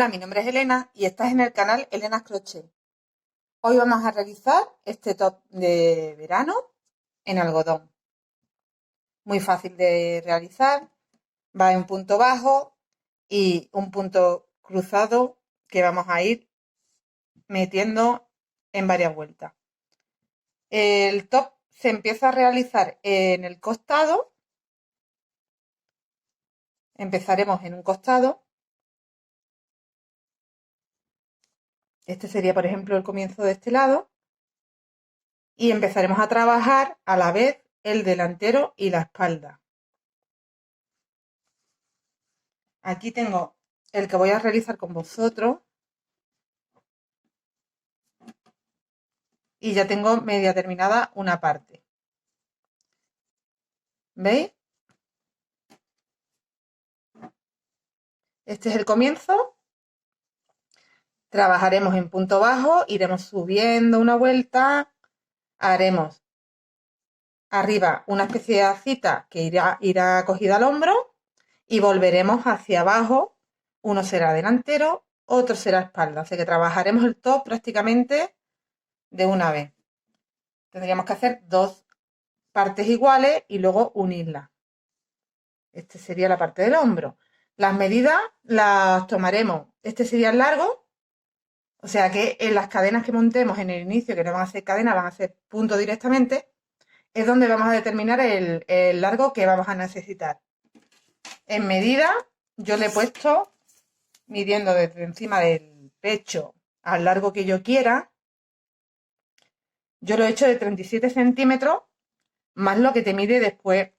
Hola, mi nombre es Elena y estás en el canal Elena's Crochet. Hoy vamos a realizar este top de verano en algodón. Muy fácil de realizar, va en punto bajo y un punto cruzado que vamos a ir metiendo en varias vueltas. El top se empieza a realizar en el costado. Empezaremos en un costado. Este sería, por ejemplo, el comienzo de este lado. Y empezaremos a trabajar a la vez el delantero y la espalda. Aquí tengo el que voy a realizar con vosotros y ya tengo media terminada una parte. ¿Veis? Este es el comienzo. Trabajaremos en punto bajo, iremos subiendo una vuelta, haremos arriba una especie de acita que irá cogida al hombro y volveremos hacia abajo. Uno será delantero, otro será espalda. Así que trabajaremos el top prácticamente de una vez. Tendríamos que hacer dos partes iguales y luego unirlas. Este sería la parte del hombro. Las medidas las tomaremos. Este sería el largo, o sea que en las cadenas que montemos en el inicio, que no van a ser cadenas, van a ser puntos directamente, es donde vamos a determinar el largo que vamos a necesitar. En medida, yo le he puesto, midiendo desde encima del pecho al largo que yo quiera, yo lo he hecho de 37 centímetros, más lo que te mide después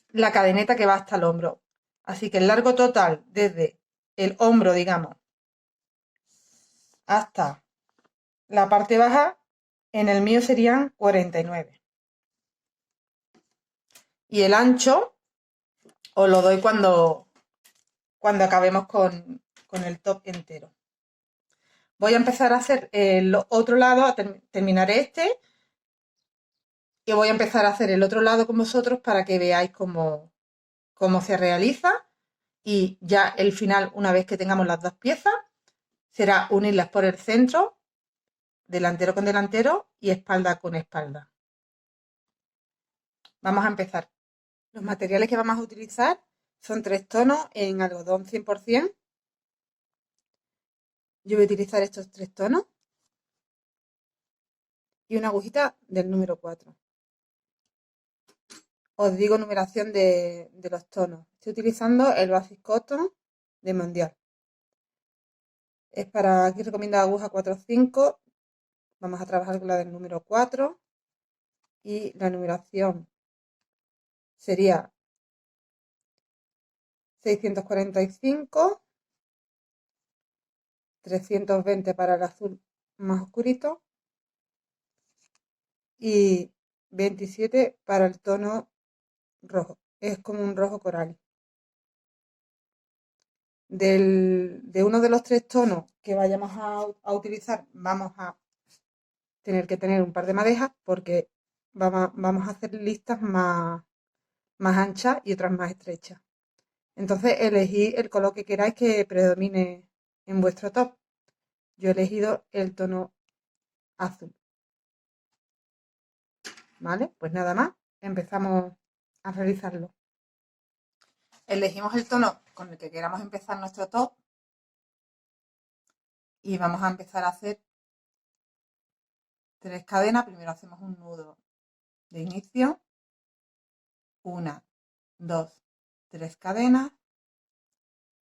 la cadeneta que va hasta el hombro. Así que el largo total desde el hombro, digamos, hasta la parte baja, en el mío serían 49. Y el ancho os lo doy cuando acabemos con el top entero. Voy a empezar a hacer el otro lado, terminaré este, y voy a empezar a hacer el otro lado con vosotros para que veáis cómo se realiza. Y ya el final, una vez que tengamos las dos piezas, será unirlas por el centro, delantero con delantero y espalda con espalda. Vamos a empezar. Los materiales que vamos a utilizar son 3 tonos en algodón 100%. Yo voy a utilizar estos 3 tonos y una agujita del número 4. Os digo numeración de los tonos. Estoy utilizando el Basic Cotton de Mondial. Es para, aquí recomiendo aguja 4-5. Vamos a trabajar con la del número 4 y la numeración sería 645, 320 para el azul más oscurito y 27 para el tono rojo. Es como un rojo coral. De uno de los 3 tonos que vayamos a utilizar, vamos a tener que tener un par de madejas porque vamos a hacer listas más anchas y otras más estrechas. Entonces elegí el color que queráis que predomine en vuestro top. Yo he elegido el tono azul. ¿Vale? Pues nada más, empezamos a realizarlo. Elegimos el tono con el que queramos empezar nuestro top y vamos a empezar a hacer 3 cadenas. Primero hacemos un nudo de inicio, 1, 2, 3 cadenas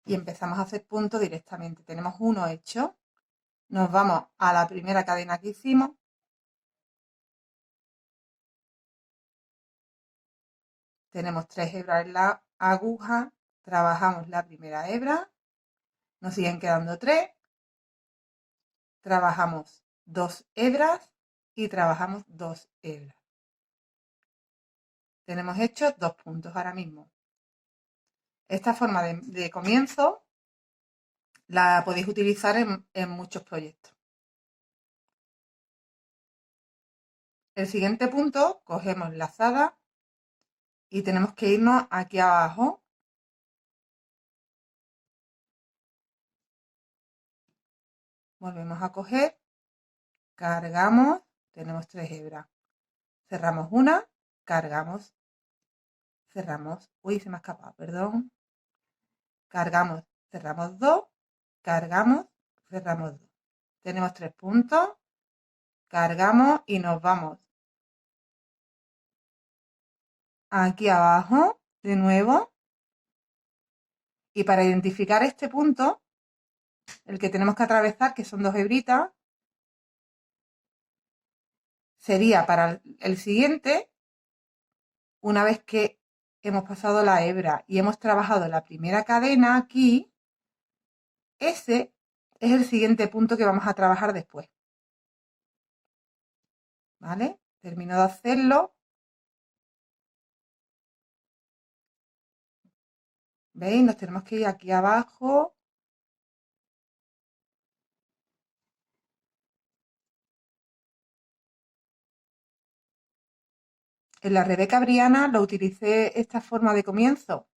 y empezamos a hacer puntos directamente. Tenemos uno hecho, nos vamos a la primera cadena que hicimos, tenemos 3 hebras en la aguja, trabajamos la primera hebra, nos siguen quedando 3, trabajamos 2 hebras y trabajamos 2 hebras. Tenemos hechos 2 puntos ahora mismo. Esta forma de comienzo la podéis utilizar en muchos proyectos. El siguiente punto, cogemos lazada y tenemos que irnos aquí abajo volvemos a coger, cargamos, tenemos 3 hebras, cerramos una, cargamos, cerramos, uy, se me ha escapado, perdón, cargamos, cerramos 2, cargamos, cerramos 2. Tenemos 3 puntos, cargamos y nos vamos aquí abajo de nuevo. Y para identificar este punto, el que tenemos que atravesar, que son 2 hebritas, sería para el siguiente, una vez que hemos pasado la hebra y hemos trabajado la primera cadena aquí, ese es el siguiente punto que vamos a trabajar después. ¿Vale? Termino de hacerlo. ¿Veis? Nos tenemos que ir aquí abajo. En la Rebeca Briana lo utilicé esta forma de comienzo.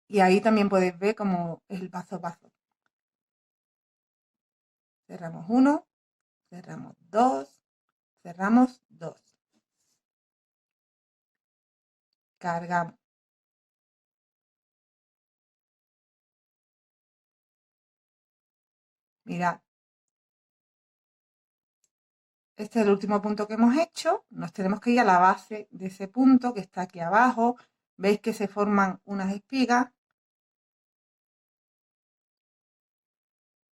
Y ahí también podéis ver cómo es el paso a paso. Cerramos 1, cerramos 2, cerramos 2. Cargamos. Mirad. Este es el último punto que hemos hecho. Nos tenemos que ir a la base de ese punto que está aquí abajo. Veis que se forman unas espigas.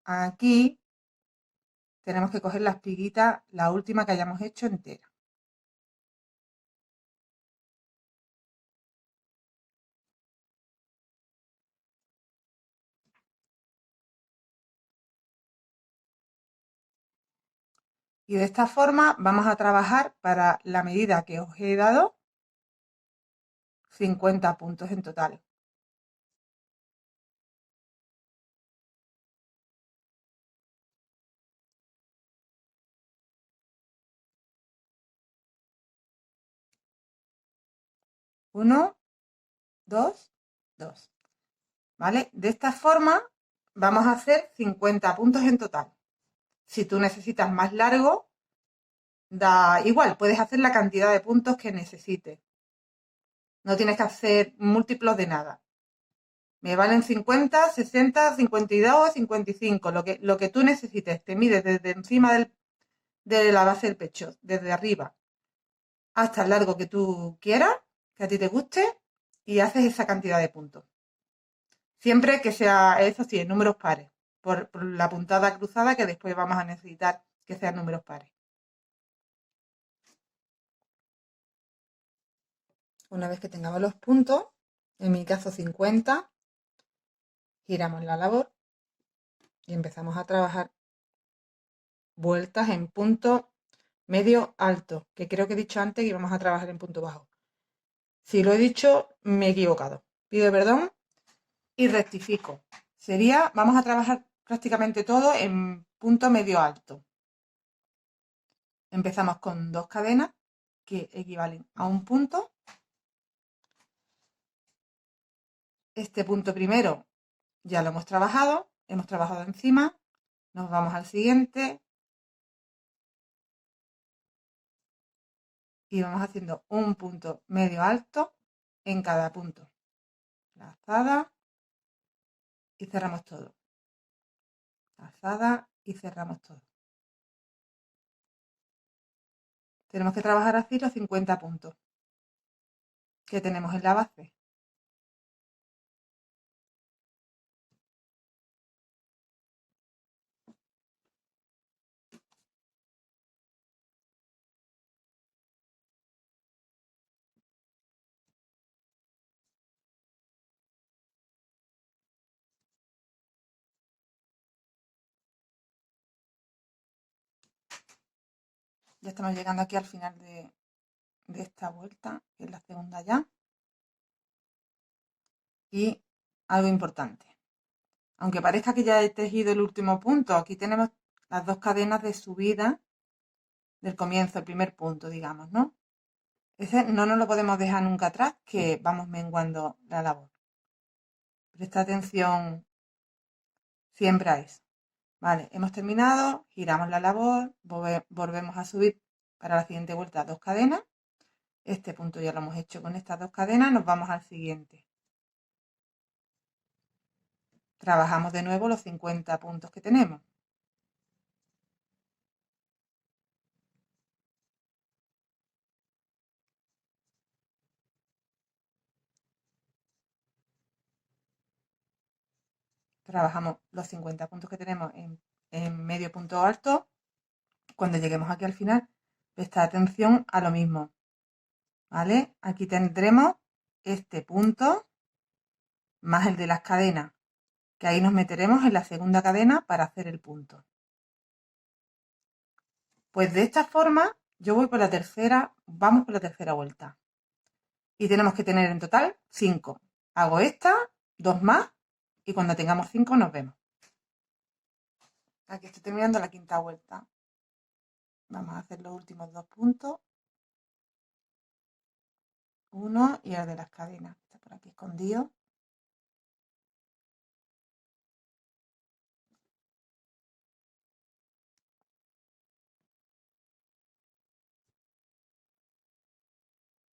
Aquí tenemos que coger la espiguita, la última que hayamos hecho entera. Y de esta forma vamos a trabajar para la medida que os he dado, 50 puntos en total. Uno, dos, dos. ¿Vale? De esta forma vamos a hacer 50 puntos en total. Si tú necesitas más largo, da igual, puedes hacer la cantidad de puntos que necesites. No tienes que hacer múltiplos de nada. Me valen 50, 60, 52, 55, lo que tú necesites. Te mides desde encima de la base del pecho, desde arriba, hasta el largo que tú quieras, que a ti te guste, y haces esa cantidad de puntos. Siempre que sea, eso sí, en números pares, por la puntada cruzada que después vamos a necesitar que sean números pares. Una vez que tengamos los puntos, en mi caso 50, giramos la labor y empezamos a trabajar vueltas en punto medio alto, que creo que he dicho antes que íbamos a trabajar en punto bajo. Si lo he dicho, me he equivocado. Pido perdón y rectifico. Vamos a trabajar prácticamente todo en punto medio alto. Empezamos con 2 cadenas que equivalen a un punto. Este punto primero ya lo hemos trabajado encima, nos vamos al siguiente y vamos haciendo un punto medio alto en cada punto. Lazada y cerramos todo. Lazada y cerramos todo. Tenemos que trabajar así los 50 puntos que tenemos en la base. Ya estamos llegando aquí al final de esta vuelta, que es la segunda ya. Y algo importante. Aunque parezca que ya he tejido el último punto, aquí tenemos las 2 cadenas de subida del comienzo, el primer punto, digamos, ¿no? Ese no nos lo podemos dejar nunca atrás, que vamos menguando la labor. Presta atención siempre a eso. Vale, hemos terminado, giramos la labor, volvemos a subir para la siguiente vuelta 2 cadenas. Este punto ya lo hemos hecho con estas 2 cadenas, nos vamos al siguiente. Trabajamos de nuevo los 50 puntos que tenemos. Trabajamos los 50 puntos que tenemos en medio punto alto. Cuando lleguemos aquí al final, presta atención a lo mismo, ¿vale? Aquí tendremos este punto más el de las cadenas, que ahí nos meteremos en la segunda cadena para hacer el punto. Pues de esta forma yo voy por la tercera, vamos por la tercera vuelta. Y tenemos que tener en total 5. Hago esta, 2 más, y cuando tengamos 5 nos vemos. Aquí estoy terminando la quinta vuelta. Vamos a hacer los últimos 2 puntos. Uno y el de las cadenas. Está por aquí escondido.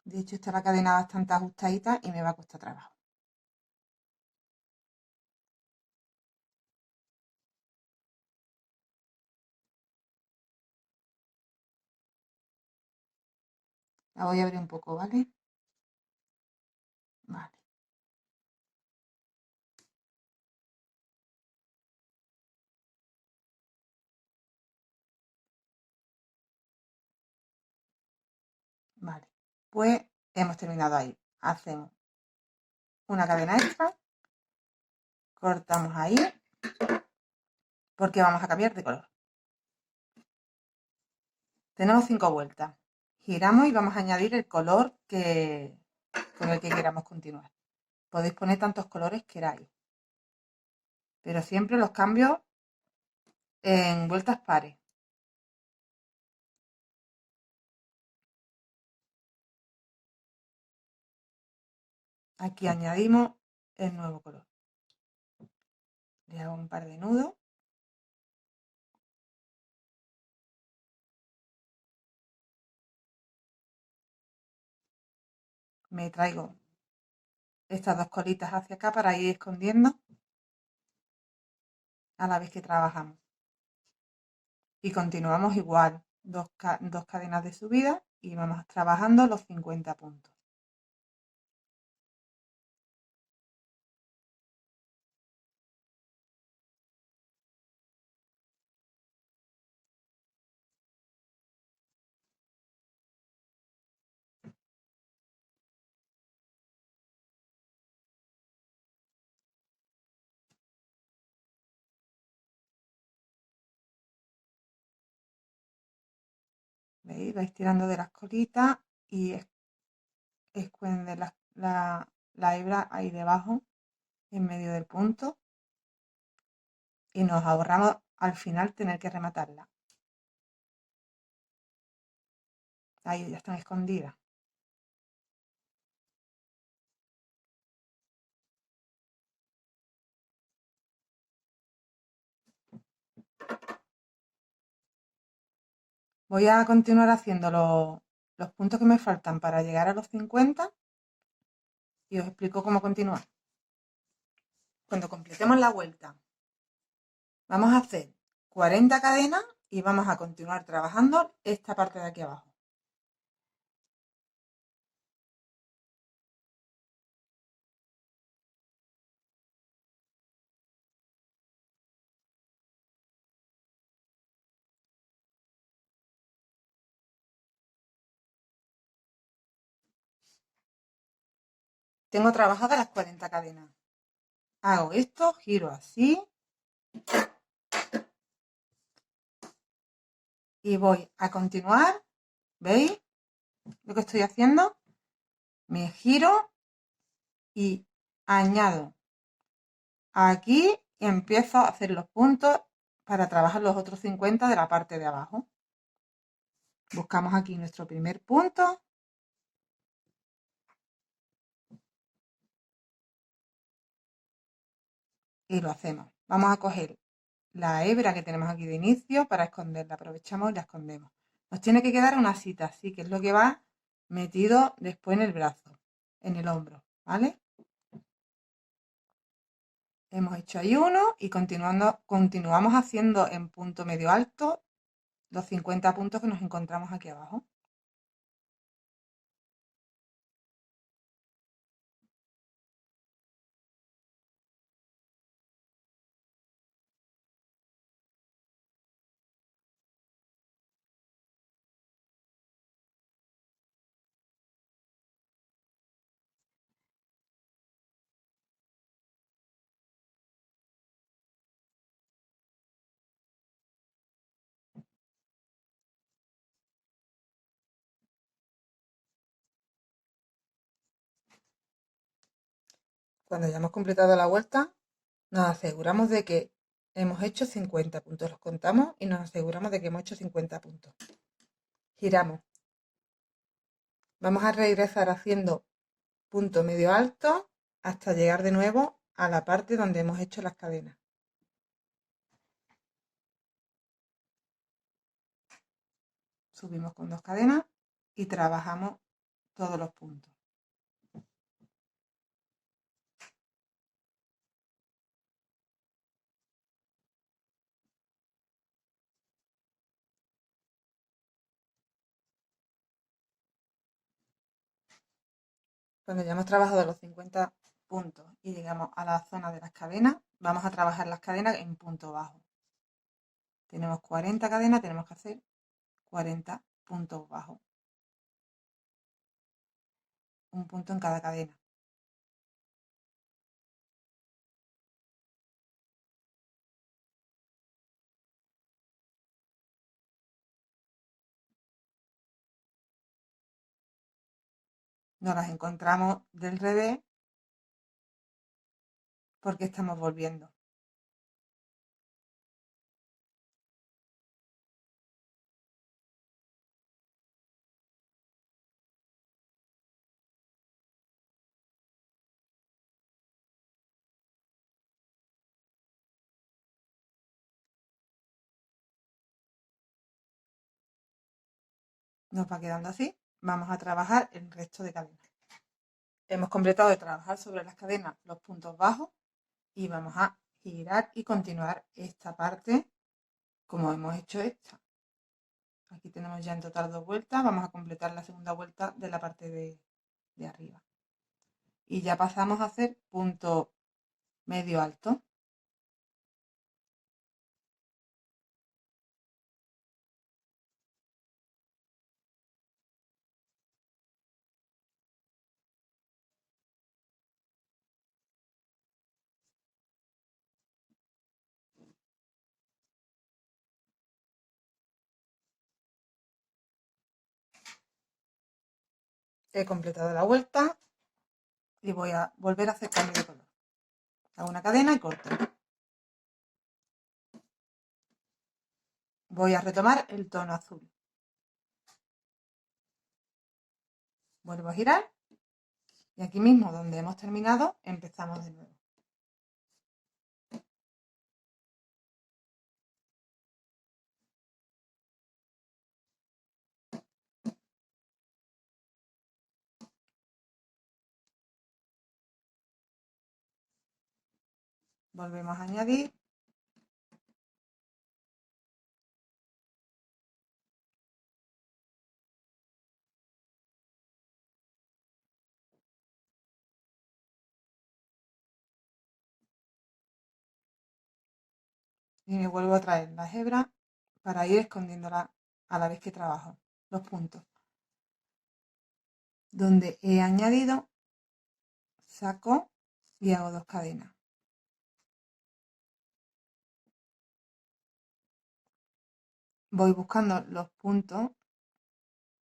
De hecho, está la cadena bastante ajustadita y me va a costar trabajo. La voy a abrir un poco, ¿vale? Vale. Vale. Pues hemos terminado ahí. Hacemos una cadena extra. Cortamos ahí. Porque vamos a cambiar de color. Tenemos 5 vueltas. Giramos y vamos a añadir el color con el que queramos continuar. Podéis poner tantos colores que queráis. Pero siempre los cambio en vueltas pares. Aquí añadimos el nuevo color. Le hago un par de nudos. Me traigo estas 2 colitas hacia acá para ir escondiendo a la vez que trabajamos. Y continuamos igual, 2 cadenas de subida y vamos trabajando los 50 puntos. ¿Veis? Vais tirando de las colitas y esconde la hebra ahí debajo, en medio del punto. Y nos ahorramos al final tener que rematarla. Ahí ya están escondidas. Voy a continuar haciendo los puntos que me faltan para llegar a los 50 y os explico cómo continuar. Cuando completemos la vuelta, vamos a hacer 40 cadenas y vamos a continuar trabajando esta parte de aquí abajo. Tengo trabajadas las 40 cadenas. Hago esto, giro así y voy a continuar. ¿Veis lo que estoy haciendo? Me giro y añado aquí y empiezo a hacer los puntos para trabajar los otros 50 de la parte de abajo. Buscamos aquí nuestro primer punto. Y lo hacemos. Vamos a coger la hebra que tenemos aquí de inicio para esconderla. Aprovechamos y la escondemos. Nos tiene que quedar una cita así, que es lo que va metido después en el brazo, en el hombro, ¿vale? Hemos hecho ahí uno y continuamos haciendo en punto medio alto los 50 puntos que nos encontramos aquí abajo. Cuando ya hemos completado la vuelta, nos aseguramos de que hemos hecho 50 puntos. Los contamos y nos aseguramos de que hemos hecho 50 puntos. Giramos. Vamos a regresar haciendo punto medio alto hasta llegar de nuevo a la parte donde hemos hecho las cadenas. Subimos con 2 cadenas y trabajamos todos los puntos. Cuando ya hemos trabajado los 50 puntos y llegamos a la zona de las cadenas, vamos a trabajar las cadenas en punto bajo. Tenemos 40 cadenas, tenemos que hacer 40 puntos bajos. Un punto en cada cadena. Nos las encontramos del revés porque estamos volviendo. Nos va quedando así. Vamos a trabajar el resto de cadenas. Hemos completado de trabajar sobre las cadenas los puntos bajos y vamos a girar y continuar esta parte como hemos hecho esta. Aquí tenemos ya en total 2 vueltas. Vamos a completar la segunda vuelta de la parte de arriba. Y ya pasamos a hacer punto medio alto. He completado la vuelta y voy a volver a hacer cambio de color. Hago una cadena y corto. Voy a retomar el tono azul. Vuelvo a girar y aquí mismo donde hemos terminado empezamos de nuevo. Volvemos a añadir. Y me vuelvo a traer la hebra para ir escondiéndola a la vez que trabajo los puntos. Donde he añadido, saco y hago 2 cadenas. Voy buscando los puntos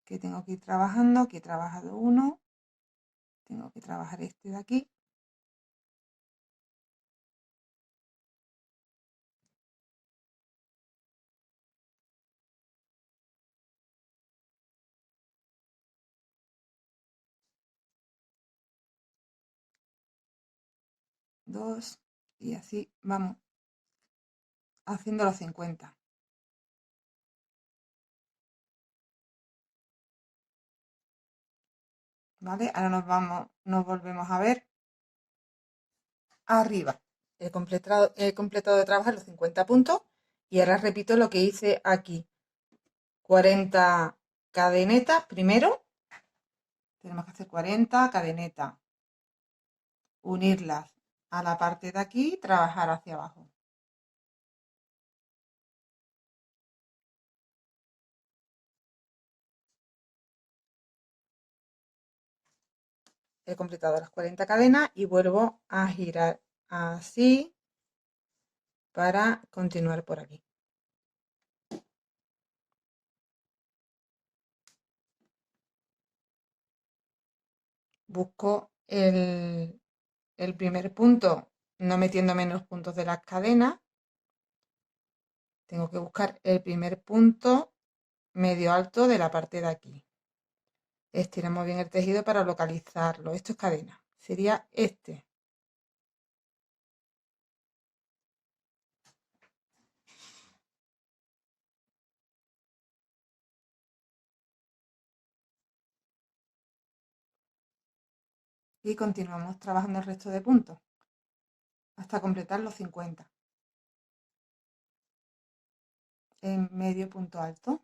que tengo que ir trabajando. Aquí he trabajado uno. Tengo que trabajar este de aquí. Dos. Y así vamos haciendo los 50. ¿Vale? Ahora nos volvemos a ver arriba. He completado de trabajar los 50 puntos y ahora repito lo que hice aquí. 40 cadenetas primero. Tenemos que hacer 40 cadenetas. Unirlas a la parte de aquí y trabajar hacia abajo. He completado las 40 cadenas y vuelvo a girar así para continuar por aquí. Busco el primer punto no metiendo menos puntos de las cadenas. Tengo que buscar el primer punto medio alto de la parte de aquí. Estiramos bien el tejido para localizarlo. Esto es cadena. Sería este. Y continuamos trabajando el resto de puntos hasta completar los 50 en medio punto alto.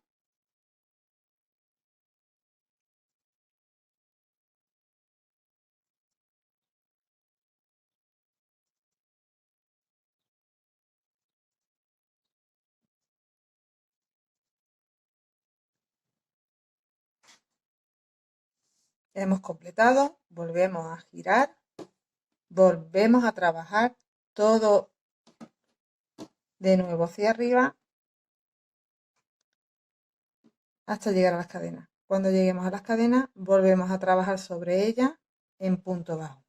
Hemos completado, volvemos a girar, volvemos a trabajar todo de nuevo hacia arriba hasta llegar a las cadenas. Cuando lleguemos a las cadenas, volvemos a trabajar sobre ellas en punto bajo.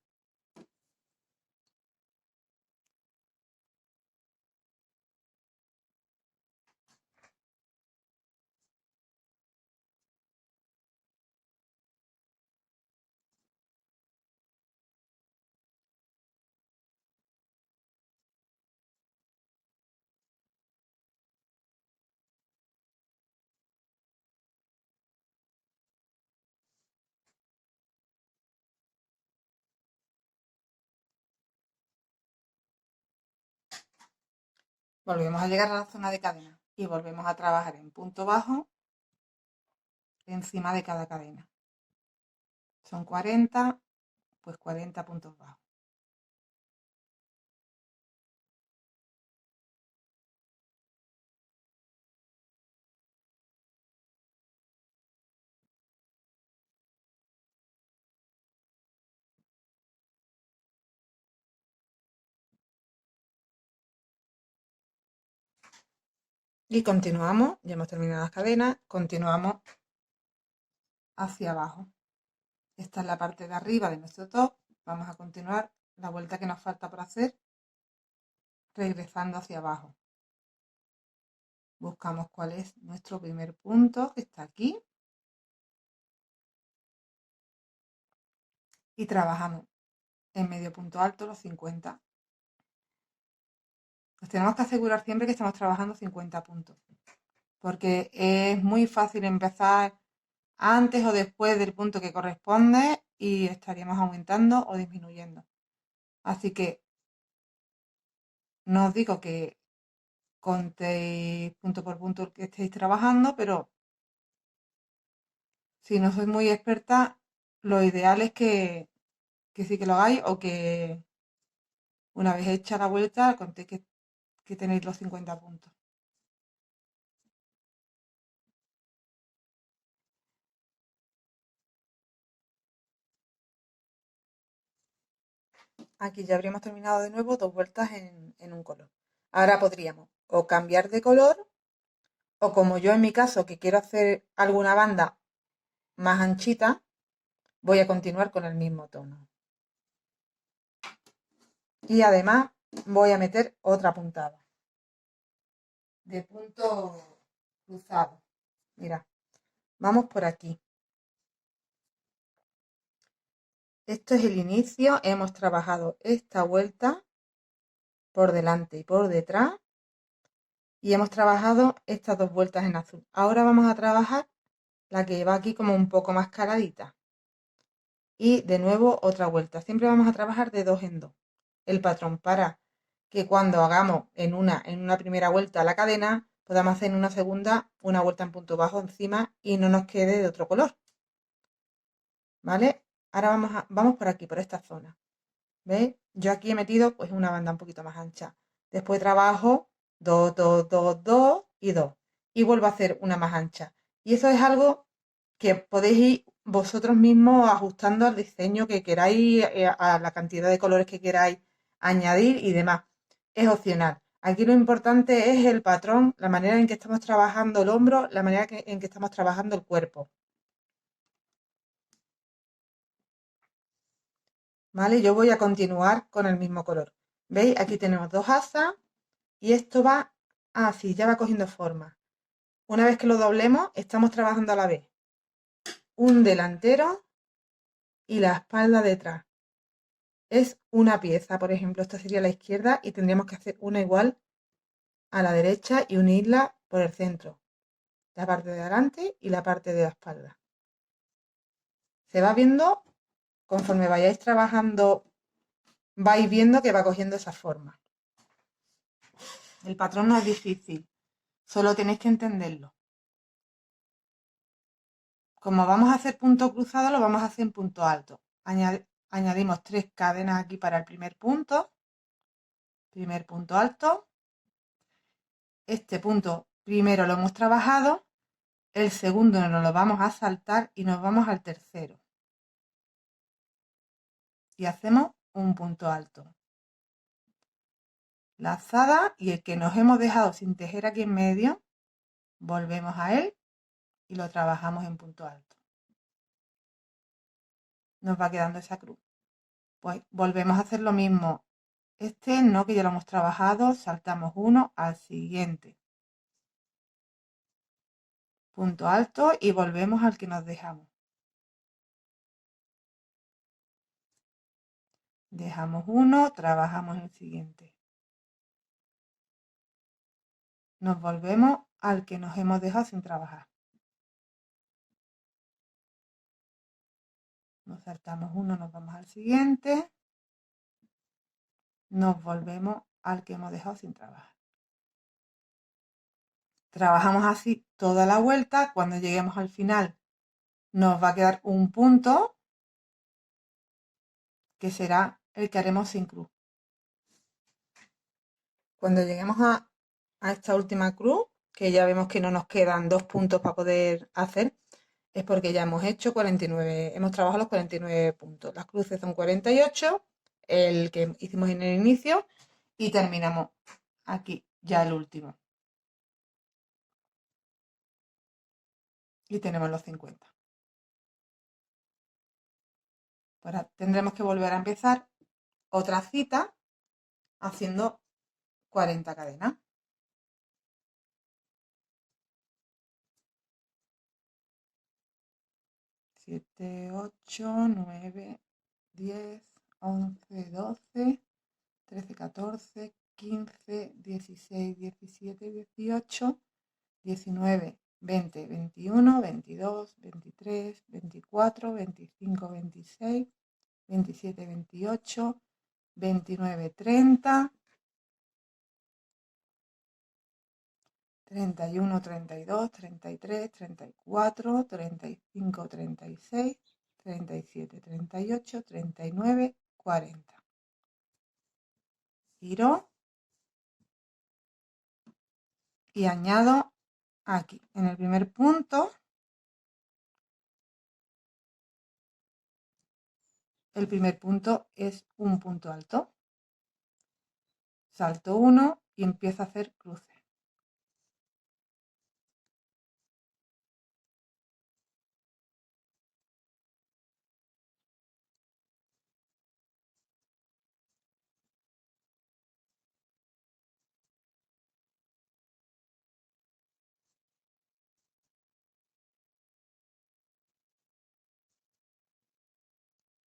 Volvemos a llegar a la zona de cadena y volvemos a trabajar en punto bajo encima de cada cadena. Son 40, pues 40 puntos bajos. Y continuamos, ya hemos terminado las cadenas, continuamos hacia abajo. Esta es la parte de arriba de nuestro top. Vamos a continuar la vuelta que nos falta por hacer, regresando hacia abajo. Buscamos cuál es nuestro primer punto, que está aquí. Y trabajamos en medio punto alto los 50. Nos tenemos que asegurar siempre que estamos trabajando 50 puntos. Porque es muy fácil empezar antes o después del punto que corresponde y estaríamos aumentando o disminuyendo. Así que no os digo que contéis punto por punto el que estéis trabajando, pero si no sois muy experta, lo ideal es que sí que lo hagáis o que una vez hecha la vuelta contéis que tenéis los 50 puntos. Aquí ya habríamos terminado de nuevo dos vueltas en un color. Ahora podríamos o cambiar de color o como yo en mi caso que quiero hacer alguna banda más anchita, voy a continuar con el mismo tono. Y además voy a meter otra puntada de punto cruzado. Mira, vamos por aquí. Esto es el inicio. Hemos trabajado esta vuelta por delante y por detrás. y hemos trabajado estas dos vueltas en azul. Ahora vamos a trabajar la que va aquí como un poco más caladita. Y de nuevo otra vuelta. Siempre vamos a trabajar de dos en dos el patrón para que cuando hagamos en una primera vuelta la cadena, podamos hacer en una segunda una vuelta en punto bajo encima y no nos quede de otro color. ¿Vale? Ahora vamos por aquí, por esta zona. ¿Veis? Yo aquí he metido pues una banda un poquito más ancha. Después trabajo 2, 2, 2, 2 y 2. Y vuelvo a hacer una más ancha. Y eso es algo que podéis ir vosotros mismos ajustando al diseño que queráis, a la cantidad de colores que queráis añadir y demás. Es opcional. Aquí lo importante es el patrón, la manera en que estamos trabajando el hombro, la manera en que estamos trabajando el cuerpo. ¿Vale? Yo voy a continuar con el mismo color. ¿Veis? Aquí tenemos dos asas y esto va así, ya va cogiendo forma. Una vez que lo doblemos, estamos trabajando a la vez un delantero y la espalda detrás. Es una pieza, por ejemplo, esta sería la izquierda y tendríamos que hacer una igual a la derecha y unirla por el centro. La parte de adelante y la parte de la espalda. Se va viendo, conforme vayáis trabajando, vais viendo que va cogiendo esa forma. El patrón no es difícil, solo tenéis que entenderlo. Como vamos a hacer punto cruzado, lo vamos a hacer en punto alto. Añadimos 3 cadenas aquí para el primer punto alto. Este punto primero lo hemos trabajado, el segundo nos lo vamos a saltar y nos vamos al tercero. Y hacemos un punto alto. Lazada y el que nos hemos dejado sin tejer aquí en medio, volvemos a él y lo trabajamos en punto alto. Nos va quedando esa cruz. Pues volvemos a hacer lo mismo. Este no, que ya lo hemos trabajado, saltamos uno al siguiente. Punto alto y volvemos al que nos dejamos. Dejamos uno, trabajamos el siguiente. Nos volvemos al que nos hemos dejado sin trabajar. Nos saltamos uno, nos vamos al siguiente. Nos volvemos al que hemos dejado sin trabajar. Trabajamos así toda la vuelta. Cuando lleguemos al final nos va a quedar un punto que será el que haremos sin cruz. Cuando lleguemos a esta última cruz, que ya vemos que no nos quedan 2 puntos para poder hacer, es porque ya hemos hecho 49, hemos trabajado los 49 puntos. Las cruces son 48, el que hicimos en el inicio, y terminamos aquí ya el último. Y tenemos los 50. Ahora tendremos que volver a empezar otra cita haciendo 40 cadenas. 7, 8, 9, 10, 11, 12, 13, 14, 15, 16, 17, 18, 19, 20, 21, 22, 23, 24, 25, 26, 27, 28, 29, 30, 31, 32, 33, 34, 35, 36, 37, 38, 39, 40. Giro y añado aquí en el primer punto el primer punto es un punto alto, salto 1 y empiezo a hacer cruces.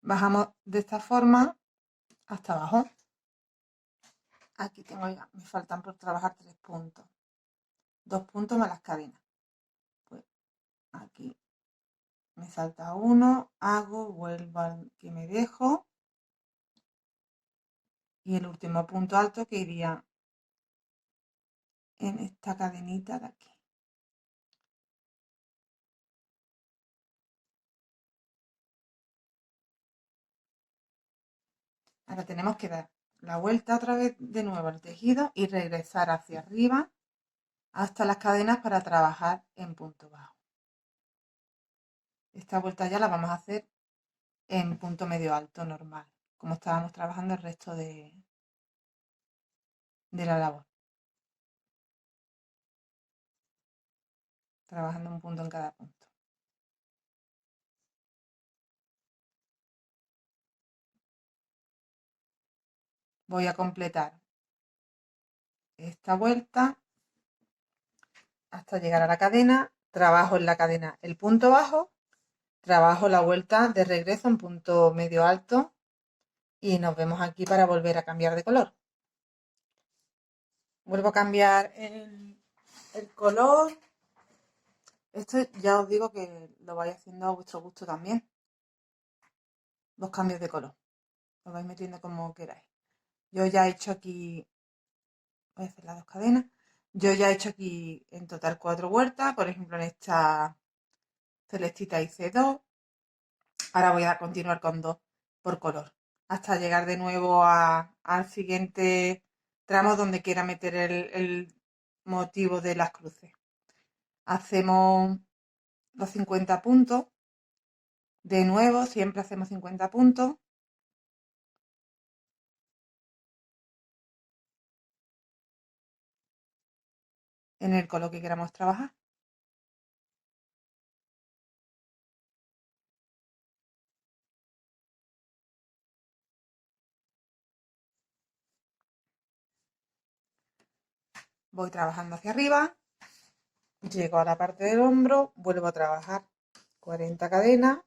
Bajamos de esta forma hasta abajo. Aquí tengo ya, me faltan por trabajar 3 puntos. 2 puntos más las cadenas. Pues aquí me salta uno, hago, vuelvo al que me dejo y el último punto alto que iría en esta cadenita de aquí. Ahora tenemos que dar la vuelta otra vez de nuevo al tejido y regresar hacia arriba hasta las cadenas para trabajar en punto bajo. Esta vuelta ya la vamos a hacer en punto medio alto normal, como estábamos trabajando el resto de la labor, trabajando un punto en cada punto. Voy a completar esta vuelta hasta llegar a la cadena, trabajo en la cadena el punto bajo, trabajo la vuelta de regreso en punto medio alto y nos vemos aquí para volver a cambiar de color. Vuelvo a cambiar el color. Esto ya os digo que lo vais haciendo a vuestro gusto también. Los cambios de color. Lo vais metiendo como queráis. Yo ya he hecho aquí, voy a hacer las 2 cadenas. Yo ya he hecho aquí en total 4 vueltas. Por ejemplo, en esta celestita hice 2. Ahora voy a continuar con 2 por color. Hasta llegar de nuevo al siguiente tramo donde quiera meter el motivo de las cruces. Hacemos los 50 puntos. De nuevo, siempre hacemos 50 puntos. En el color que queramos trabajar. Voy trabajando hacia arriba, llego a la parte del hombro, vuelvo a trabajar 40 cadenas,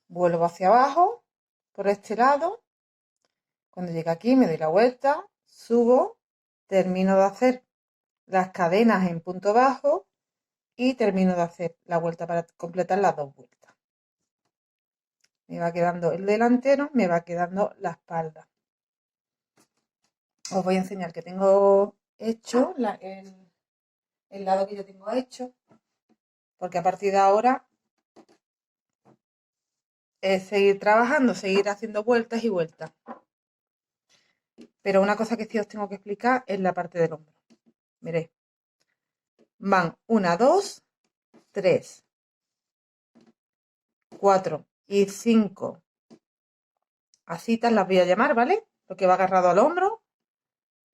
vuelvo hacia abajo por este lado. Cuando llegue aquí me doy la vuelta, subo, termino de hacer las cadenas en punto bajo y termino de hacer la vuelta para completar las 2 vueltas. Me va quedando el delantero, me va quedando la espalda. Os voy a enseñar que tengo hecho el lado que yo tengo hecho, porque a partir de ahora es seguir trabajando, seguir haciendo vueltas y vueltas. Pero una cosa que sí os tengo que explicar es la parte del hombro. Miréis. Van 1, 2, 3, 4 y 5 asitas, las voy a llamar, ¿vale? Lo que va agarrado al hombro.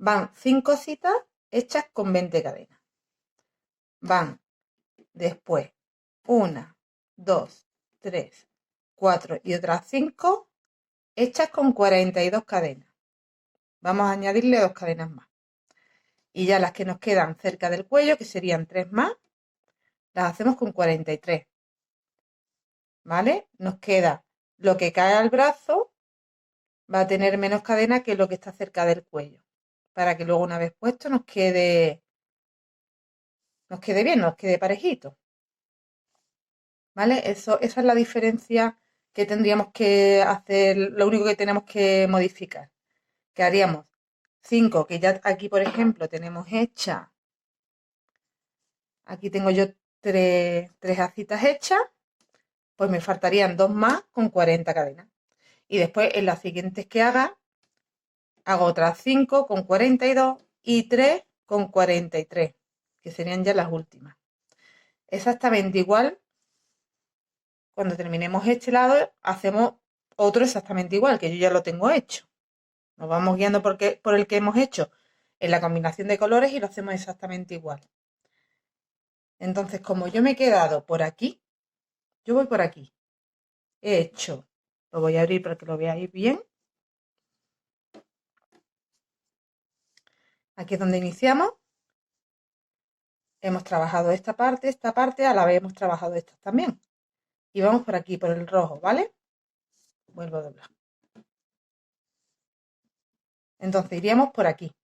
Van 5 citas hechas con 20 cadenas. Van después 1, 2, 3, 4 y otras 5 hechas con 42 cadenas. Vamos a añadirle 2 cadenas más. Y ya las que nos quedan cerca del cuello, que serían 3 más, las hacemos con 43. ¿Vale? Nos queda lo que cae al brazo, va a tener menos cadena que lo que está cerca del cuello. Para que luego una vez puesto nos quede bien, nos quede parejito. ¿Vale? Esa es la diferencia que tendríamos que hacer, lo único que tenemos que modificar. Que haríamos 5, que ya aquí, por ejemplo, tenemos hecha. Aquí tengo yo 3 acitas hechas, pues me faltarían 2 más con 40 cadenas. Y después en las siguientes que haga otras 5 con 42 y 3 con 43, que serían ya las últimas. Exactamente igual, cuando terminemos este lado, hacemos otro exactamente igual, que yo ya lo tengo hecho. Nos vamos guiando por el que hemos hecho en la combinación de colores y lo hacemos exactamente igual. Entonces, como yo me he quedado por aquí, yo voy por aquí. He hecho, lo voy a abrir para que lo veáis bien. Aquí es donde iniciamos. Hemos trabajado esta parte, a la vez hemos trabajado estas también. Y vamos por aquí, por el rojo, ¿vale? Vuelvo a doblar. Entonces iríamos por aquí.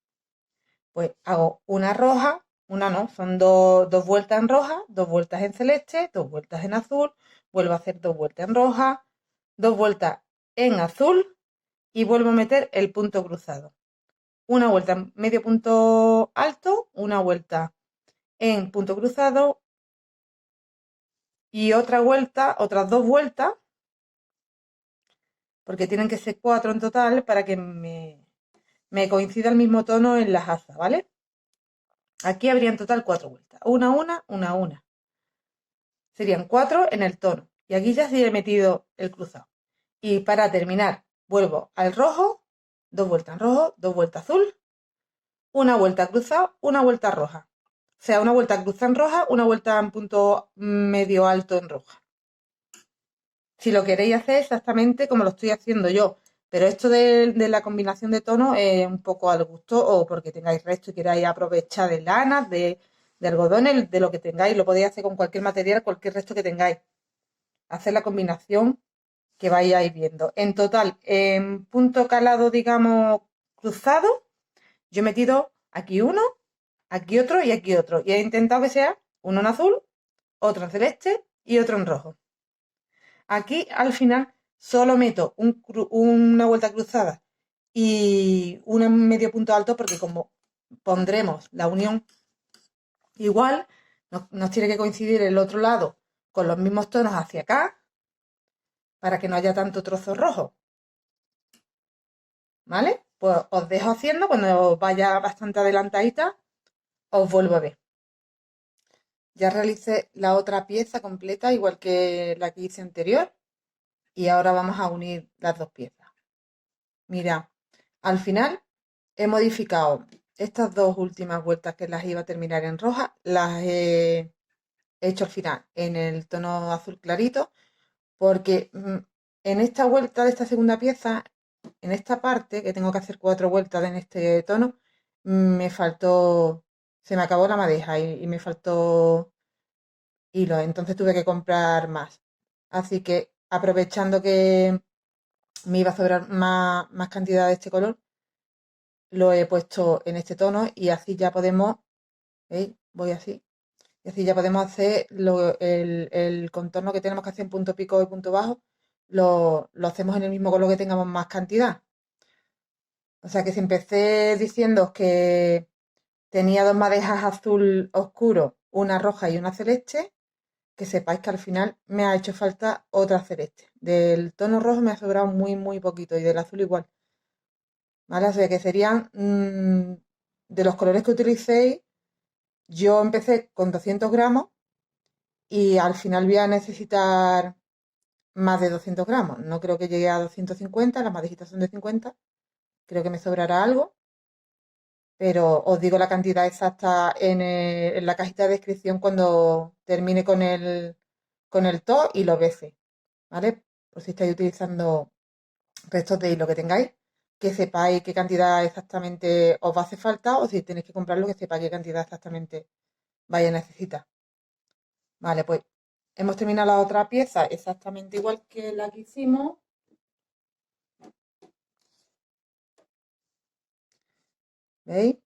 Pues hago una roja, una no, son dos vueltas en roja, dos vueltas en celeste, dos vueltas en azul, vuelvo a hacer dos vueltas en roja, dos vueltas en azul y vuelvo a meter el punto cruzado. Una vuelta en medio punto alto, una vuelta en punto cruzado y otra vuelta, otras dos vueltas, porque tienen que ser cuatro en total para que me coincida el mismo tono en las asas, ¿vale? Aquí habría en total cuatro vueltas. Una. Serían cuatro en el tono. Y aquí ya se he metido el cruzado. Y para terminar, vuelvo al rojo, dos vueltas en rojo, dos vueltas azul, una vuelta cruzado, una vuelta roja. O sea, una vuelta cruzada en roja, una vuelta en punto medio alto en roja. Si lo queréis hacer exactamente como lo estoy haciendo yo, pero esto de la combinación de tonos es un poco al gusto o porque tengáis resto y queráis aprovechar de lanas, de algodones, de lo que tengáis, lo podéis hacer con cualquier material, cualquier resto que tengáis. Hacer la combinación que vayáis viendo. En total, en punto calado, digamos, cruzado, yo he metido aquí uno, aquí otro y aquí otro. Y he intentado que sea uno en azul, otro en celeste y otro en rojo. Aquí al final solo meto una vuelta cruzada y un medio punto alto porque como pondremos la unión igual, nos tiene que coincidir el otro lado con los mismos tonos hacia acá para que no haya tanto trozo rojo. ¿Vale? Pues os dejo haciendo, cuando vaya bastante adelantadita, os vuelvo a ver. Ya realicé la otra pieza completa, igual que la que hice anterior, y ahora vamos a unir las dos piezas. Mira, al final he modificado estas dos últimas vueltas que las iba a terminar en roja, las he hecho al final en el tono azul clarito, porque en esta vuelta de esta segunda pieza, en esta parte, que tengo que hacer cuatro vueltas en este tono, me faltó, se me acabó la madeja y me faltó hilo, entonces tuve que comprar más. Así que aprovechando que me iba a sobrar más cantidad de este color, lo he puesto en este tono y así ya podemos, ¿veis? Voy así. Y así ya podemos hacer el contorno que tenemos que hacer en punto pico y punto bajo, lo hacemos en el mismo color que tengamos más cantidad. O sea que si empecé diciendo que tenía dos madejas azul oscuro, una roja y una celeste, que sepáis que al final me ha hecho falta otra celeste. Del tono rojo me ha sobrado muy poquito y del azul igual. ¿Vale? O sea que serían de los colores que utilicéis, yo empecé con 200 gramos y al final voy a necesitar más de 200 gramos. No creo que llegue a 250, las madejitas son de 50, creo que me sobrará algo, pero os digo la cantidad exacta en la cajita de descripción cuando termine con el to y los veces, ¿vale? Por si estáis utilizando restos de hilo que tengáis, que sepáis qué cantidad exactamente os va a hacer falta o si tenéis que comprarlo, que sepáis qué cantidad exactamente vais a necesitar. Vale, pues hemos terminado la otra pieza exactamente igual que la que hicimos. ¿Veis?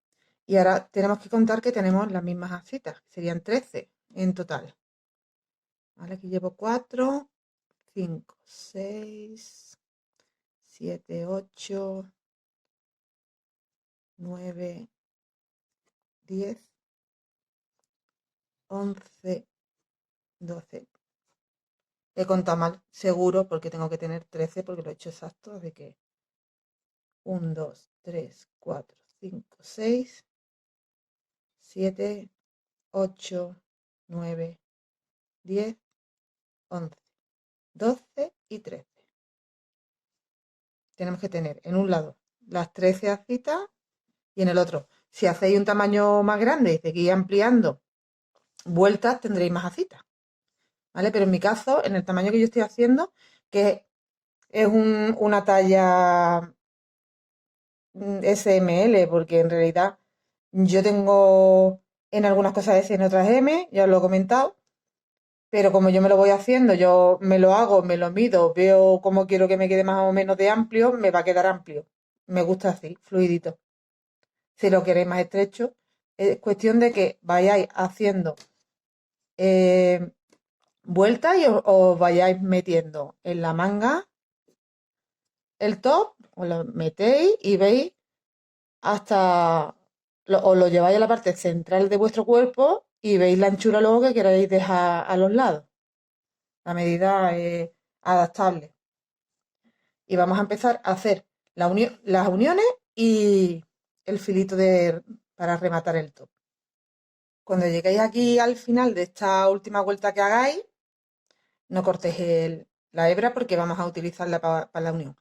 Y ahora tenemos que contar que tenemos las mismas asitas, serían 13 en total. Vale, aquí llevo 4, 5, 6, 7, 8, 9, 10, 11, 12. He contado mal, seguro, porque tengo que tener 13 porque lo he hecho exacto, así que 1, 2, 3, 4, 5, 6, 7, 8, 9, 10, 11, 12 y 13. Tenemos que tener en un lado las 13 acitas y en el otro. Si hacéis un tamaño más grande y seguís ampliando vueltas, tendréis más acitas. ¿Vale? Pero en mi caso, en el tamaño que yo estoy haciendo, que es una talla SML, porque en realidad yo tengo en algunas cosas S, en otras M, ya os lo he comentado, pero como yo me lo voy haciendo, yo me lo hago, me lo mido, veo cómo quiero que me quede más o menos de amplio, me va a quedar amplio. Me gusta así, fluidito. Si lo queréis más estrecho, es cuestión de que vayáis haciendo eh, vueltas y os vayáis metiendo en la manga el top, os lo metéis y veis hasta, os lo lleváis a la parte central de vuestro cuerpo y veis la anchura luego que queréis dejar a los lados. La medida es adaptable. Y vamos a empezar a hacer las uniones y el filito para rematar el top. Cuando lleguéis aquí al final de esta última vuelta que hagáis, no cortéis la hebra porque vamos a utilizarla para la unión.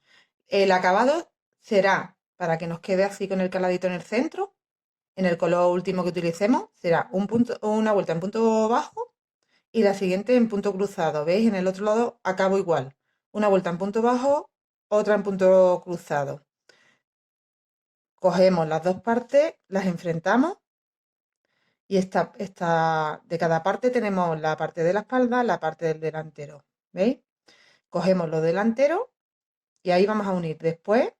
El acabado será, para que nos quede así con el caladito en el centro, en el color último que utilicemos, será una vuelta en punto bajo y la siguiente en punto cruzado. ¿Veis? En el otro lado acabo igual. Una vuelta en punto bajo, otra en punto cruzado. Cogemos las dos partes, las enfrentamos y de cada parte tenemos la parte de la espalda, la parte del delantero. ¿Veis? Cogemos lo delantero y ahí vamos a unir. Después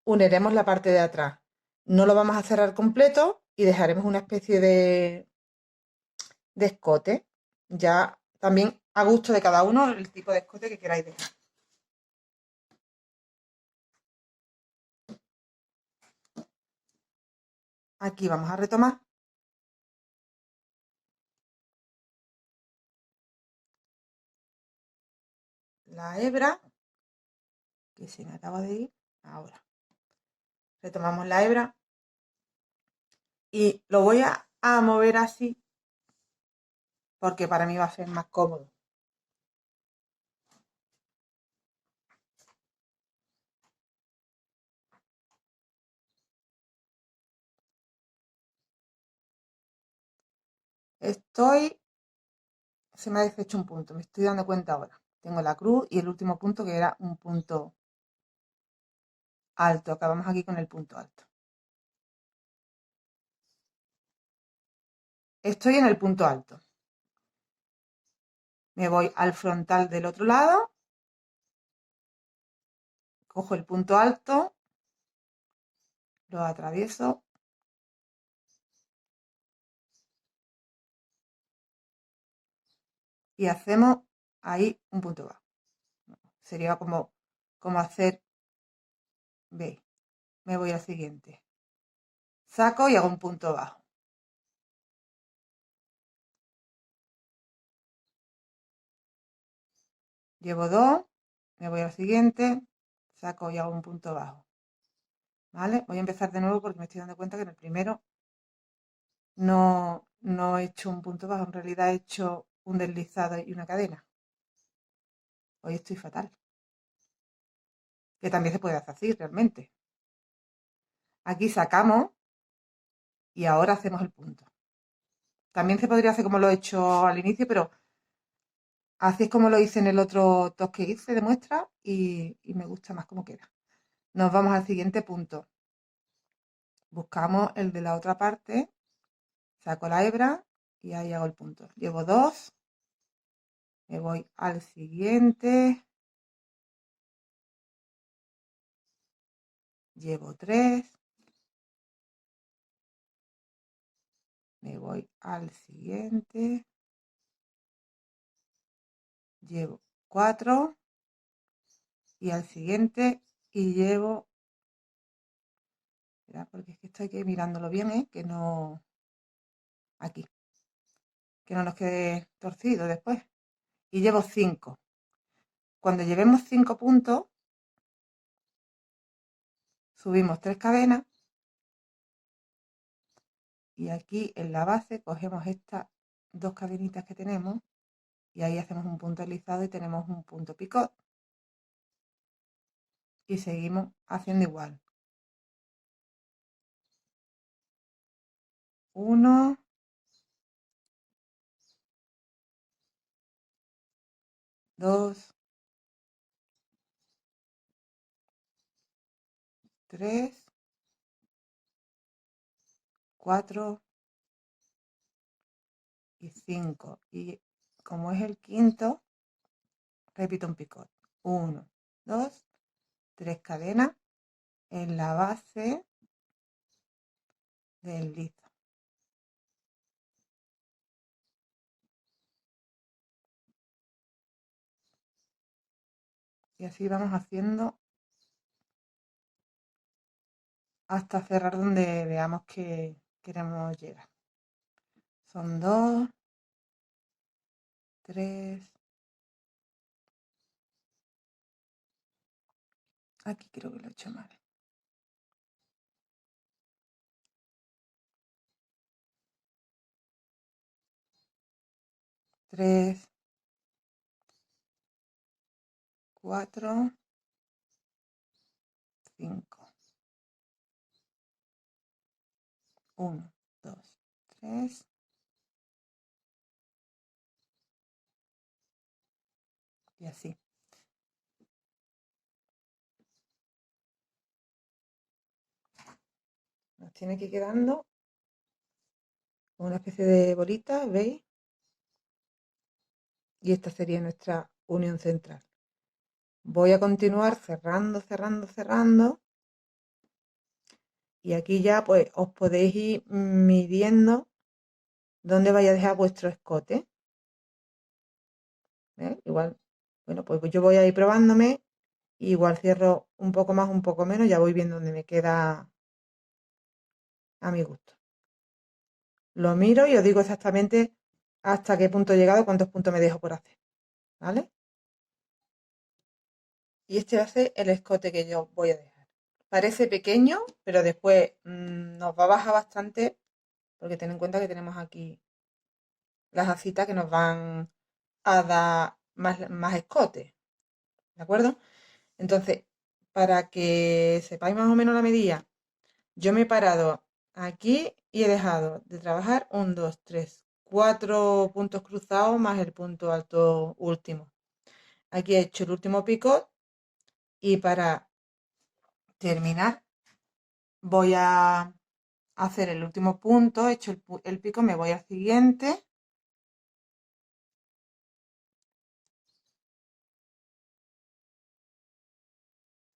uniremos la parte de atrás. No lo vamos a cerrar completo y dejaremos una especie de escote. Ya también a gusto de cada uno el tipo de escote que queráis dejar. Aquí vamos a retomar la hebra, que se me acaba de ir ahora. Retomamos la hebra y lo voy a mover así porque para mí va a ser más cómodo. Se me ha deshecho un punto, me estoy dando cuenta ahora. Tengo la cruz y el último punto que era un punto alto. Acabamos aquí con el punto alto. Estoy en el punto alto. Me voy al frontal del otro lado. Cojo el punto alto. Lo atravieso. Y hacemos ahí un punto bajo. Sería como hacer, veis, me voy al siguiente. Saco y hago un punto bajo. Llevo dos, me voy al siguiente, saco y hago un punto bajo. ¿Vale? Voy a empezar de nuevo porque me estoy dando cuenta que en el primero no he hecho un punto bajo, en realidad he hecho un deslizado y una cadena. Hoy estoy fatal. Que también se puede hacer así realmente. Aquí sacamos y ahora hacemos el punto. También se podría hacer como lo he hecho al inicio, pero así es como lo hice en el otro top que hice de muestra y me gusta más cómo queda. Nos vamos al siguiente punto. Buscamos el de la otra parte, saco la hebra y ahí hago el punto. Llevo dos, me voy al siguiente, llevo tres, me voy al siguiente, llevo cuatro y al siguiente y llevo, porque es que estoy aquí mirándolo bien, que no, aquí, que no nos quede torcido después. Y llevo cinco. Cuando llevemos 5 puntos, subimos 3 cadenas y aquí en la base cogemos estas dos cadenitas que tenemos y ahí hacemos un punto deslizado y tenemos un punto picot y seguimos haciendo igual. 1, 2, 3, 4 y 5 y como es el quinto repito un picot. 1, 2, 3 cadenas en la base deslizo. Y así vamos haciendo hasta cerrar donde veamos que queremos llegar. Son 2, 3. Aquí creo que lo he hecho mal. 3, 4, 5. 1, 2, 3. Y así. Nos tiene que ir quedando una especie de bolita, ¿veis? Y esta sería nuestra unión central. Voy a continuar cerrando, cerrando, cerrando. Y aquí ya pues os podéis ir midiendo dónde vais a dejar vuestro escote. Igual, bueno, pues yo voy a ir probándome. Igual cierro un poco más, un poco menos. Ya voy viendo dónde me queda a mi gusto. Lo miro y os digo exactamente hasta qué punto he llegado, cuántos puntos me dejo por hacer. ¿Vale? Y este va a ser el escote que yo voy a dejar. Parece pequeño, pero después nos va a bajar bastante porque ten en cuenta que tenemos aquí las acitas que nos van a dar más escote. ¿De acuerdo? Entonces, para que sepáis más o menos la medida, yo me he parado aquí y he dejado de trabajar 1, 2, 3, 4 puntos cruzados más el punto alto último. Aquí he hecho el último picot y para terminar voy a hacer el último punto, he hecho el pico, me voy al siguiente,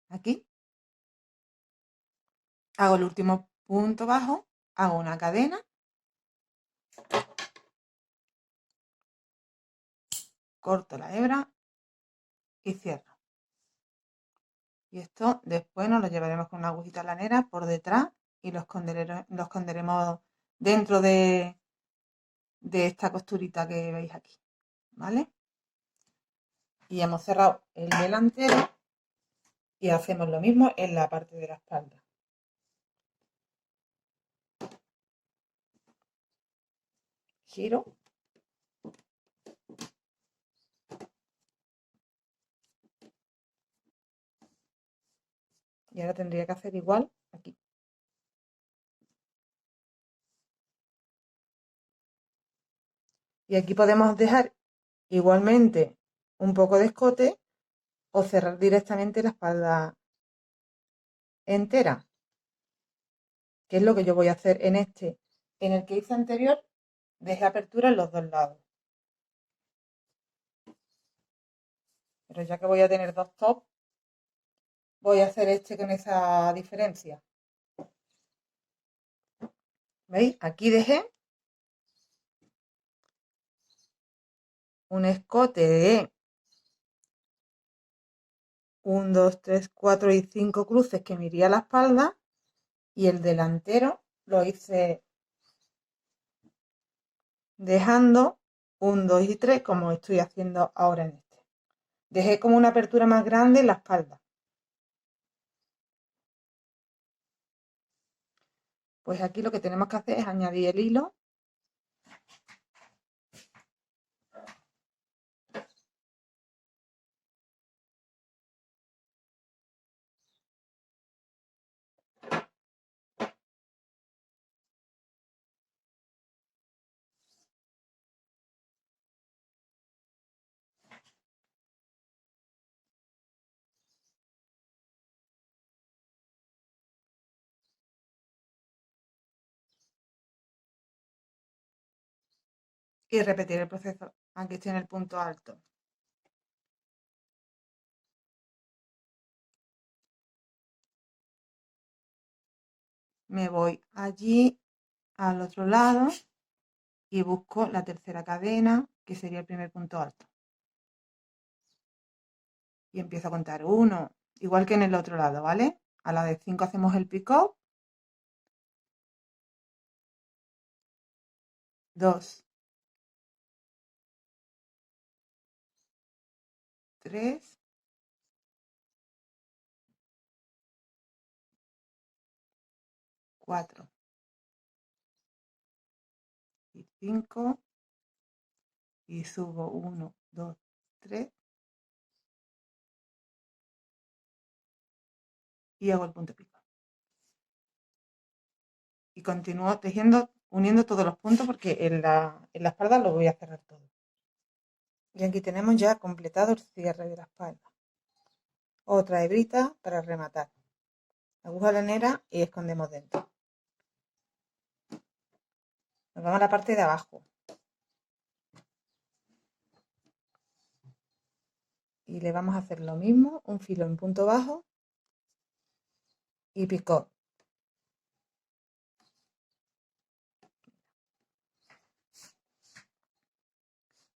aquí, hago el último punto bajo, hago una cadena, corto la hebra y cierro. Y esto después nos lo llevaremos con una agujita lanera por detrás y lo esconderemos dentro de esta costurita que veis aquí, ¿vale? Y hemos cerrado el delantero y hacemos lo mismo en la parte de la espalda. Giro. Y ahora tendría que hacer igual aquí. Y aquí podemos dejar igualmente un poco de escote o cerrar directamente la espalda entera, que es lo que yo voy a hacer en este. En el que hice anterior, dejé apertura en los dos lados. Pero ya que voy a tener dos tops, voy a hacer este con esa diferencia. ¿Veis? Aquí dejé un escote de 1, 2, 3, 4 y 5 cruces que me iría a la espalda y el delantero lo hice dejando 1, 2 y 3 como estoy haciendo ahora en este. Dejé como una apertura más grande en la espalda. Pues aquí lo que tenemos que hacer es añadir el hilo y repetir el proceso. Aquí estoy en el punto alto. Me voy allí al otro lado y busco la tercera cadena, que sería el primer punto alto. Y empiezo a contar 1, igual que en el otro lado, ¿vale? A la de 5 hacemos el pick-up. 2, 3, 4 y 5 y subo 1, 2, 3 y hago el punto pico. Y continúo tejiendo, uniendo todos los puntos porque en la espalda lo voy a cerrar todo. Y aquí tenemos ya completado el cierre de la espalda. Otra hebrita para rematar. Aguja lanera y escondemos dentro. Nos vamos a la parte de abajo. Y le vamos a hacer lo mismo, un filo en punto bajo y picot.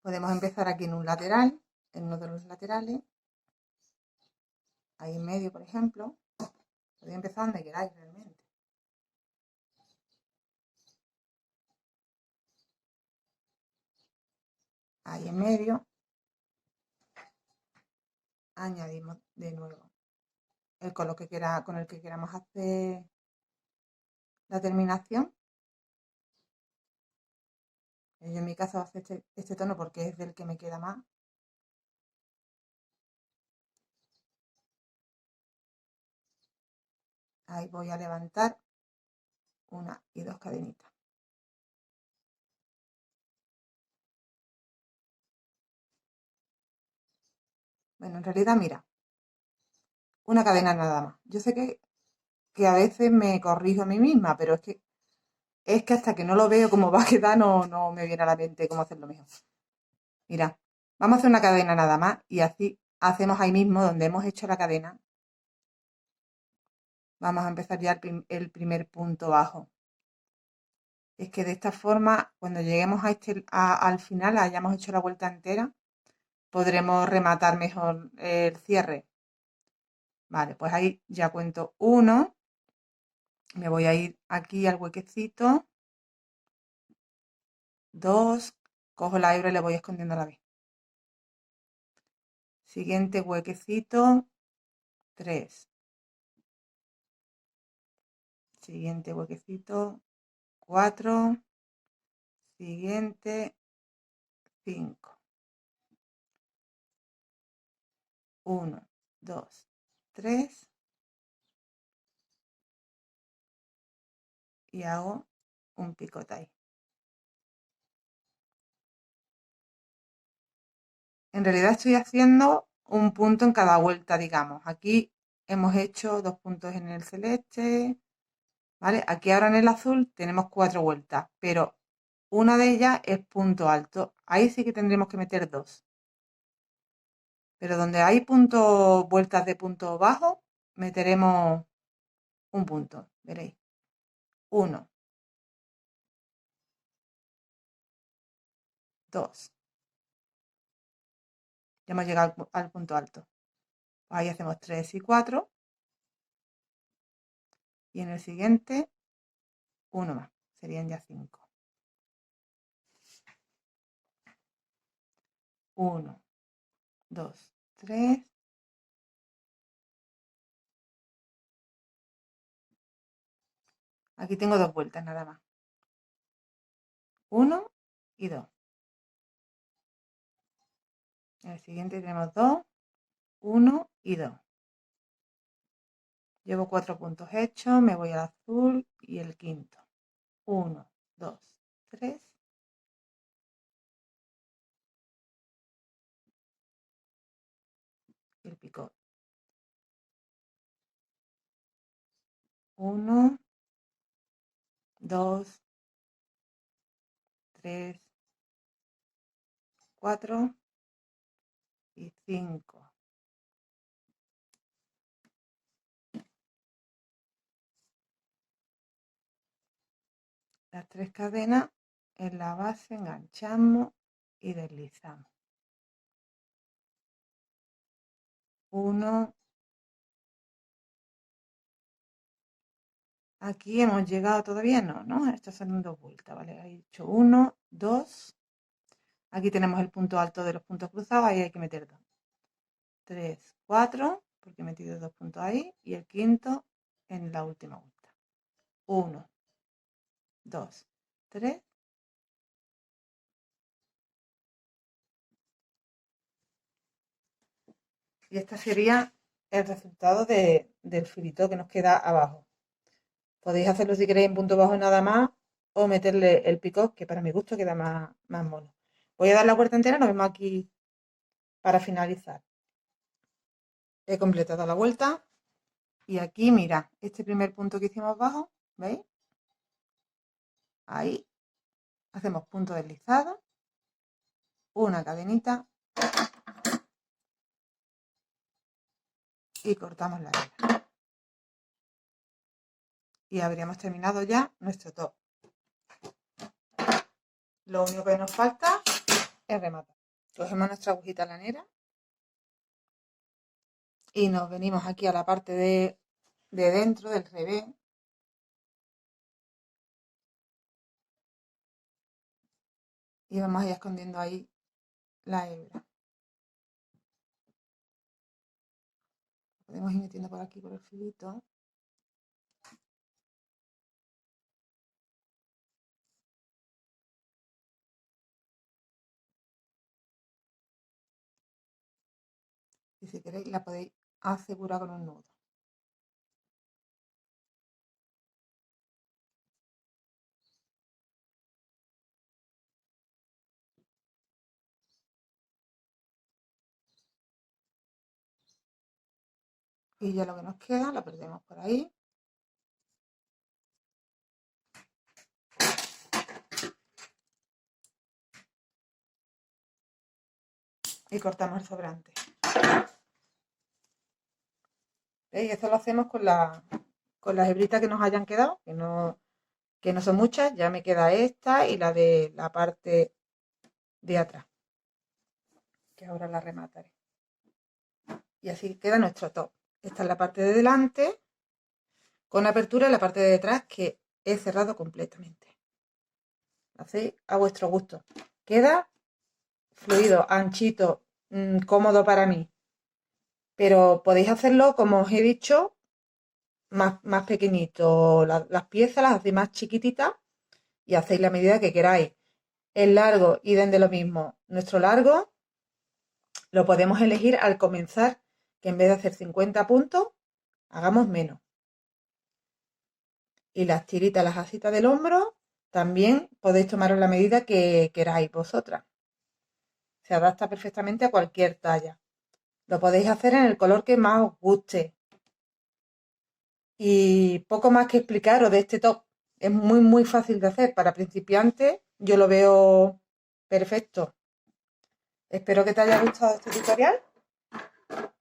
Podemos empezar aquí en un lateral, en uno de los laterales, ahí en medio, por ejemplo. Podéis empezar donde queráis realmente. Ahí en medio, añadimos de nuevo el color con el que queramos hacer la terminación. Yo en mi caso voy a hacer este tono porque es del que me queda más. Ahí voy a levantar una y dos cadenitas. Bueno, en realidad, mira, una cadena nada más. Yo sé que a veces me corrijo a mí misma, pero es que hasta que no lo veo cómo va a quedar, no me viene a la mente cómo hacerlo mejor. Mira, vamos a hacer una cadena nada más y así hacemos ahí mismo donde hemos hecho la cadena. Vamos a empezar ya el primer punto bajo. Es que de esta forma, cuando lleguemos al final, hayamos hecho la vuelta entera, podremos rematar mejor el cierre. Vale, pues ahí ya cuento 1. Me voy a ir aquí al huequecito. 2. Cojo la hebra y le voy escondiendo a la vez. Siguiente huequecito. 3. Siguiente huequecito. 4. Siguiente. 5. 1, 2, 3. Y hago un picot ahí. En realidad estoy haciendo un punto en cada vuelta, digamos. Aquí hemos hecho 2 puntos en el celeste, ¿vale? Aquí ahora en el azul tenemos 4 vueltas, pero una de ellas es punto alto. Ahí sí que tendremos que meter 2. Pero donde hay vueltas de punto bajo, meteremos un punto, veréis. 1, 2. Ya hemos llegado al punto alto. Ahí hacemos 3 y 4. Y en el siguiente, 1 más. Serían ya 5. 1, 2, 3. Aquí tengo 2 vueltas nada más. 1 y 2. En el siguiente tenemos 2, 1 y 2. Llevo 4 puntos hechos, me voy al azul y el quinto. 1, 2, 3. Y el picot. 1, 2, 3, 4 y 5. las 3 cadenas en la base, enganchamos y deslizamos. 1. Aquí hemos llegado todavía, no, estas son 2 vueltas, ¿vale? He hecho 1, 2. Aquí tenemos el punto alto de los puntos cruzados, ahí hay que meter 2. 3, 4, porque he metido 2 puntos ahí, y el quinto en la última vuelta. 1, 2, 3. Y este sería el resultado del filito que nos queda abajo. Podéis hacerlo si queréis en punto bajo nada más o meterle el picot, que para mi gusto queda más mono. Voy a dar la vuelta entera, nos vemos aquí para finalizar. He completado la vuelta y aquí, mira, este primer punto que hicimos bajo, ¿veis? Ahí hacemos punto deslizado, una cadenita y cortamos la hebra. Y habríamos terminado ya nuestro top. Lo único que nos falta es rematar. Cogemos nuestra agujita lanera y nos venimos aquí a la parte de dentro del revés. Y vamos a ir escondiendo ahí la hebra. Podemos ir metiendo por aquí por el filito. Y si queréis la podéis asegurar con un nudo. Y ya lo que nos queda lo perdemos por ahí. Y cortamos el sobrante. ¿Veis? Esto lo hacemos con las hebritas que nos hayan quedado, que no son muchas. Ya me queda esta y la de la parte de atrás, que ahora la remataré. Y así queda nuestro top. Esta es la parte de delante, con apertura en la parte de detrás que he cerrado completamente. Lo hacéis a vuestro gusto. Queda fluido, anchito, cómodo para mí. Pero podéis hacerlo, como os he dicho, más pequeñito. Las piezas las hacéis más chiquititas y hacéis la medida que queráis. El largo, idem de lo mismo. Nuestro largo lo podemos elegir al comenzar, que en vez de hacer 50 puntos, hagamos menos. Y las tiritas, las asitas del hombro, también podéis tomaros la medida que queráis vosotras. Se adapta perfectamente a cualquier talla. Lo podéis hacer en el color que más os guste. Y poco más que explicaros de este top. Es muy fácil de hacer. Para principiantes yo lo veo perfecto. Espero que te haya gustado este tutorial.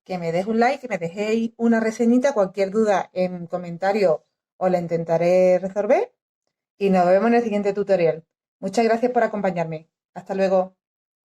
Que me deis un like, que me dejéis una reseñita. Cualquier duda en comentarios os la intentaré resolver. Y nos vemos en el siguiente tutorial. Muchas gracias por acompañarme. Hasta luego.